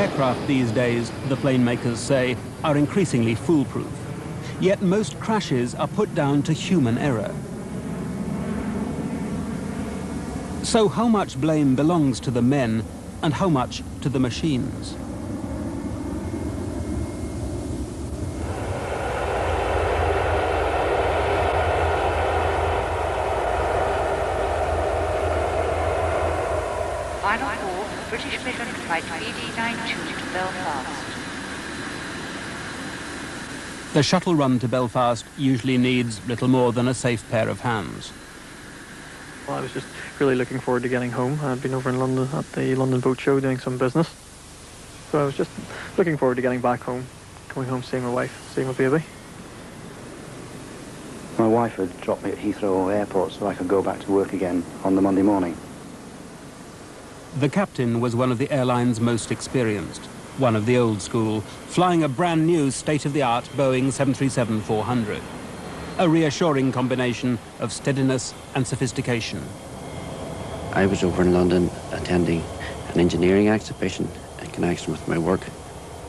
Aircraft these days, the plane makers say, are increasingly foolproof. Yet most crashes are put down to human error. So how much blame belongs to the men and how much to the machines? Final call, British Midland Flight BD92 to Belfast. The shuttle run to Belfast usually needs little more than a safe pair of hands. Well, I was just really looking forward to getting home. I'd been over in London at the London Boat Show doing some business. So I was just looking forward to getting back home, coming home, seeing my wife, seeing my baby. My wife had dropped me at Heathrow Airport so I could go back to work again on the Monday morning. The captain was one of the airline's most experienced, one of the old school, flying a brand new state-of-the-art Boeing 737-400. A reassuring combination of steadiness and sophistication. I was over in London attending an engineering exhibition in connection with my work.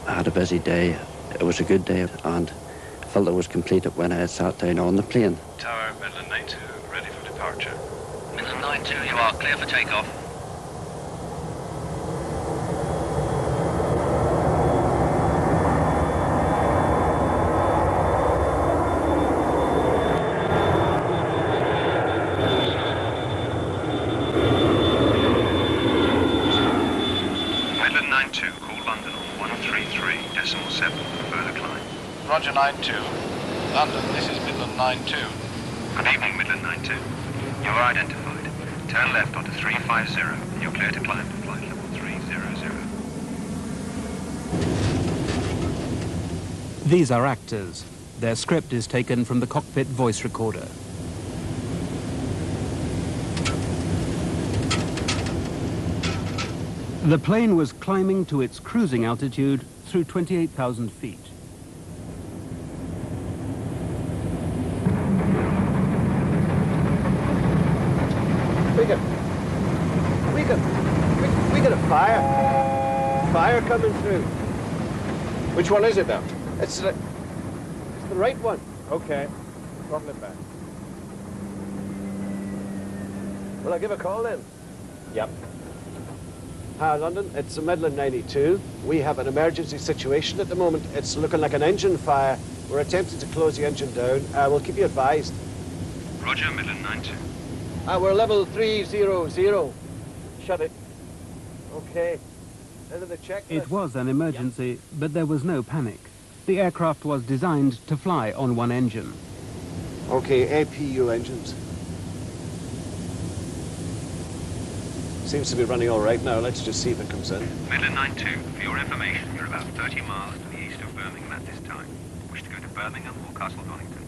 I had a busy day. It was a good day and I felt it was completed when I had sat down on the plane. Tower, Midland 92, ready for departure. Midland 92, you are clear for takeoff. Midland 92, call London on 133.7 for further climb. Roger 92. London, this is Midland 92. Good evening, Midland 92. You are identified. Turn left onto 350 and you're clear to climb to flight level 300. These are actors. Their script is taken from the cockpit voice recorder. The plane was climbing to its cruising altitude through 28,000 feet. We got a fire coming through. Which one is it now? It's the right one. Okay. Throttle it back. Will I give a call then? Yep. Hi, London. It's the Midland 92. We have an emergency situation at the moment. It's looking like an engine fire. We're attempting to close the engine down. We'll keep you advised. Roger, Midland 92. We're level 300. Shut it. Okay. End of the checklist. It was an emergency, but there was no panic. The aircraft was designed to fly on one engine. Okay, APU engines. Seems to be running all right now. Let's just see if it comes in. Midland 92, for your information, you're about 30 miles to the east of Birmingham at this time. Wish to go to Birmingham or Castle Donington?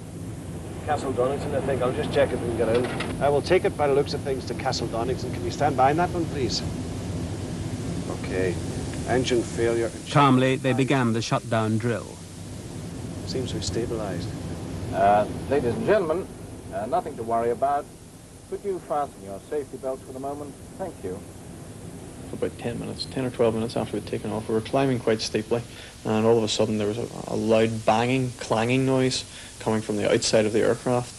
Castle Donington, I think. I'll just check if we can get in. I will take it by the looks of things to Castle Donington. Can you stand by in that one, please? Okay. Engine failure. Calmly, they began the shutdown drill. Seems we've stabilized. Ladies and gentlemen, nothing to worry about. Could you fasten your safety belts for the moment? Thank you. About 10 or 12 minutes after we'd taken off, we were climbing quite steeply, and all of a sudden there was a loud banging, clanging noise coming from the outside of the aircraft,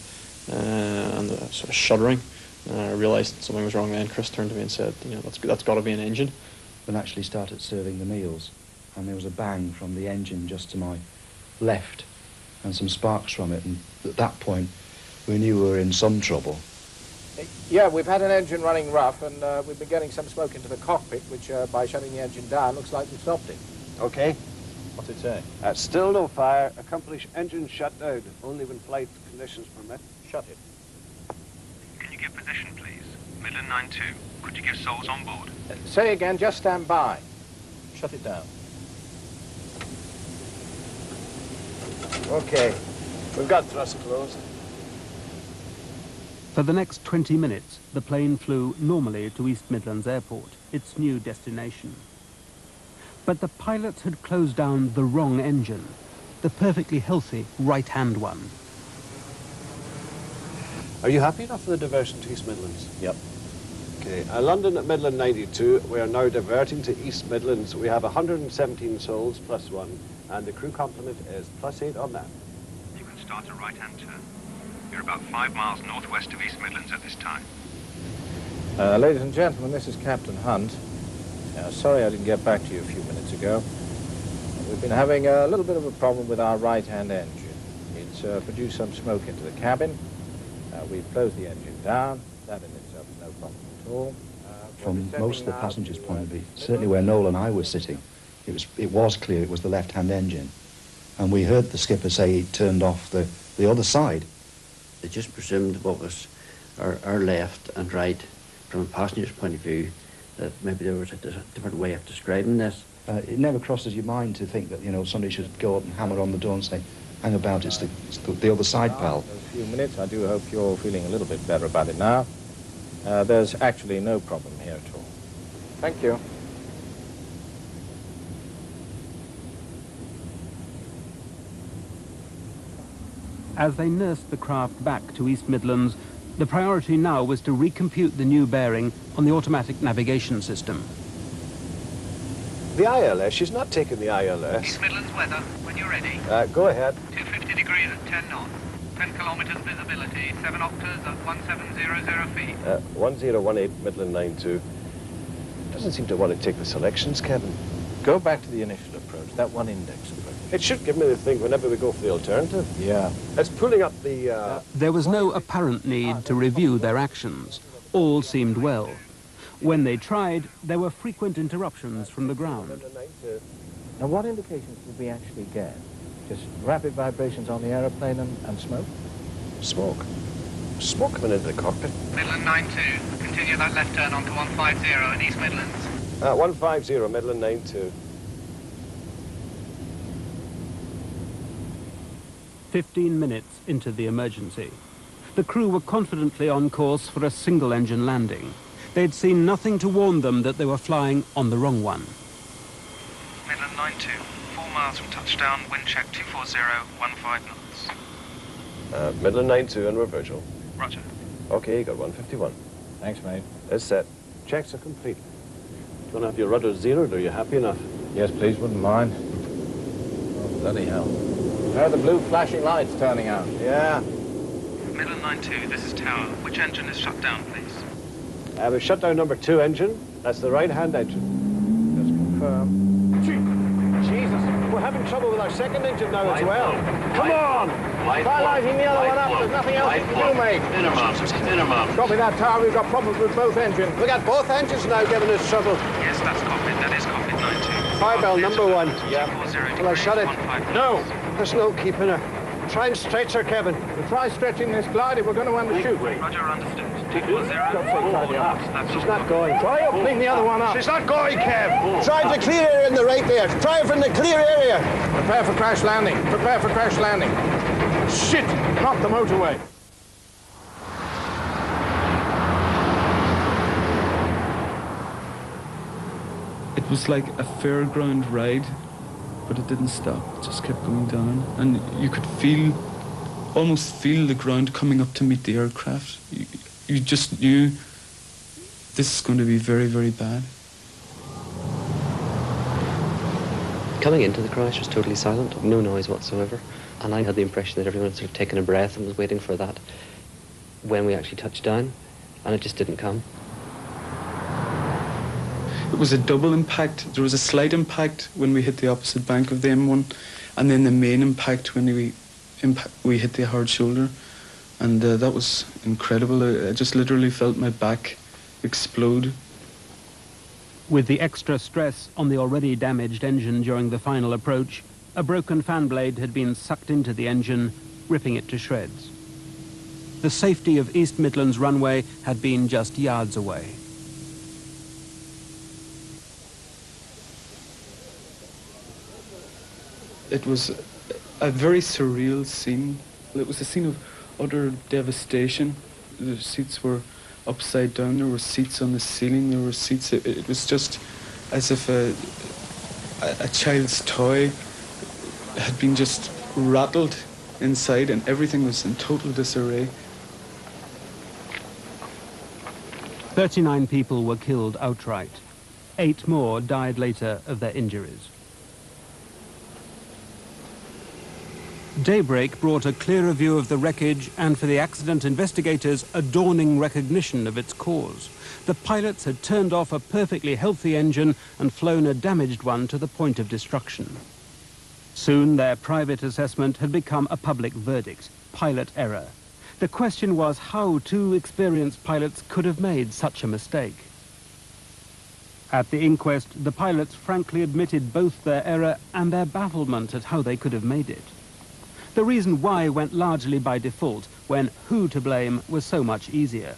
and a sort of shuddering. I realised something was wrong then. Chris turned to me and said, you know, that's got to be an engine. And actually started serving the meals, and there was a bang from the engine just to my left, and some sparks from it, and at that point we knew we were in some trouble. Yeah, we've had an engine running rough, and we've been getting some smoke into the cockpit, which by shutting the engine down looks like we've stopped it. Okay. What's it say? Still no fire. Accomplish engine shutdown, only when flight conditions permit. Shut it. Can you give position, please? Midland 92, could you give souls on board? Say again, just stand by. Shut it down. Okay. We've got thrust closed. For the next 20 minutes, the plane flew normally to East Midlands Airport, its new destination. But the pilots had closed down the wrong engine, the perfectly healthy right-hand one. Are you happy enough for the diversion to East Midlands? Yep. Okay, London at Midland 92. We are now diverting to East Midlands. We have 117 souls plus one, and the crew complement is +8 on that. You can start a right-hand turn. You're about 5 miles northwest of East Midlands at this time. Ladies and gentlemen, this is Captain Hunt. Sorry I didn't get back to you a few minutes ago. We've been having a little bit of a problem with our right-hand engine. It's produced some smoke into the cabin. We've closed the engine down. That in itself is no problem at all. From most of the passengers' point of view, certainly where Noel and I were sitting, it was clear it was the left-hand engine. And we heard the skipper say he turned off the other side. They just presumed what was our left and right from a passenger's point of view, that maybe there was a different way of describing this. It never crosses your mind to think that, you know, somebody should go up and hammer on the door and say, hang about, it's the other side, pal. A few minutes. I do hope you're feeling a little bit better about it now. There's actually no problem here at all. Thank you. As they nursed the craft back to East Midlands, the priority now was to recompute the new bearing on the automatic navigation system. The ILS, she's not taking the ILS. East Midlands weather, when you're ready. Go ahead. 250 degrees at 10 knots. 10 kilometres visibility, 7 octaves at 1700 feet. 1018 Midland 92. Doesn't seem to want to take the selections, Kevin. Go back to the initial approach, that one index approach. It should give me the thing whenever we go for the alternative. Yeah. It's pulling up the... There was no apparent need to review their actions. All seemed well. When they tried, there were frequent interruptions from the ground. Now, what indications did we actually get? Just rapid vibrations on the aeroplane and smoke? Smoke? Smoke coming into the cockpit. Midland 92, continue that left turn onto 150 in East Midlands. 150, Midland 92. 15 minutes into the emergency. The crew were confidently on course for a single-engine landing. They'd seen nothing to warn them that they were flying on the wrong one. Midland 92, 4 miles from touchdown, wind check 240, 15 knots. Midland 92 and we're Virgil. Roger. Okay, you got 151. Thanks, mate. It's set. Checks are complete. Do you want to have your rudder zeroed? Are you happy enough? Yes, please, wouldn't mind. Oh, bloody hell. There are the blue flashing lights turning out. Yeah. Midland 92, this is Tower. Which engine is shut down, please? We've shut down number 2 engine. That's the right-hand engine. Just confirm. Jesus, we're having trouble with our second engine now as well. Come on! Try lighting the other one up. There's nothing else you can do, mate. Innermost. Copy that, Tower. We've got problems with both engines. We got both engines now giving us trouble. Yes, that's copied. That is copied, 92. Fire bell number 1. Yeah. Will I shut it? No. There's no keeping her. Try and stretch her, Kevin. We'll try stretching this glide if we're going to undershoot. Roger, understood. 240. She's not going. Try opening the other one up. She's not going, Kev. Try the clear area in the right there. Try it from the clear area. Prepare for crash landing. Prepare for crash landing. Shit! Not the motorway. It was like a fairground ride, but it didn't stop. It just kept going down. And you could almost feel the ground coming up to meet the aircraft. You just knew this is going to be very, very bad. Coming into the crash was totally silent, no noise whatsoever. And I had the impression that everyone had sort of taken a breath and was waiting for that when we actually touched down, and it just didn't come. It was a double impact. There was a slight impact when we hit the opposite bank of the M1, and then the main impact when we hit the hard shoulder. And that was incredible. I just literally felt my back explode. With the extra stress on the already damaged engine during the final approach, a broken fan blade had been sucked into the engine, ripping it to shreds. The safety of East Midlands runway had been just yards away. It was a very surreal scene. It was a scene of utter devastation. The seats were upside down. There were seats on the ceiling. There were seats. It was just as if a child's toy had been just rattled inside, and everything was in total disarray. 39 people were killed outright. 8 more died later of their injuries. Daybreak brought a clearer view of the wreckage and, for the accident investigators, a dawning recognition of its cause. The pilots had turned off a perfectly healthy engine and flown a damaged one to the point of destruction. Soon their private assessment had become a public verdict: pilot error. The question was how 2 experienced pilots could have made such a mistake. At the inquest, the pilots frankly admitted both their error and their bafflement at how they could have made it. The reason why went largely by default, when who to blame was so much easier.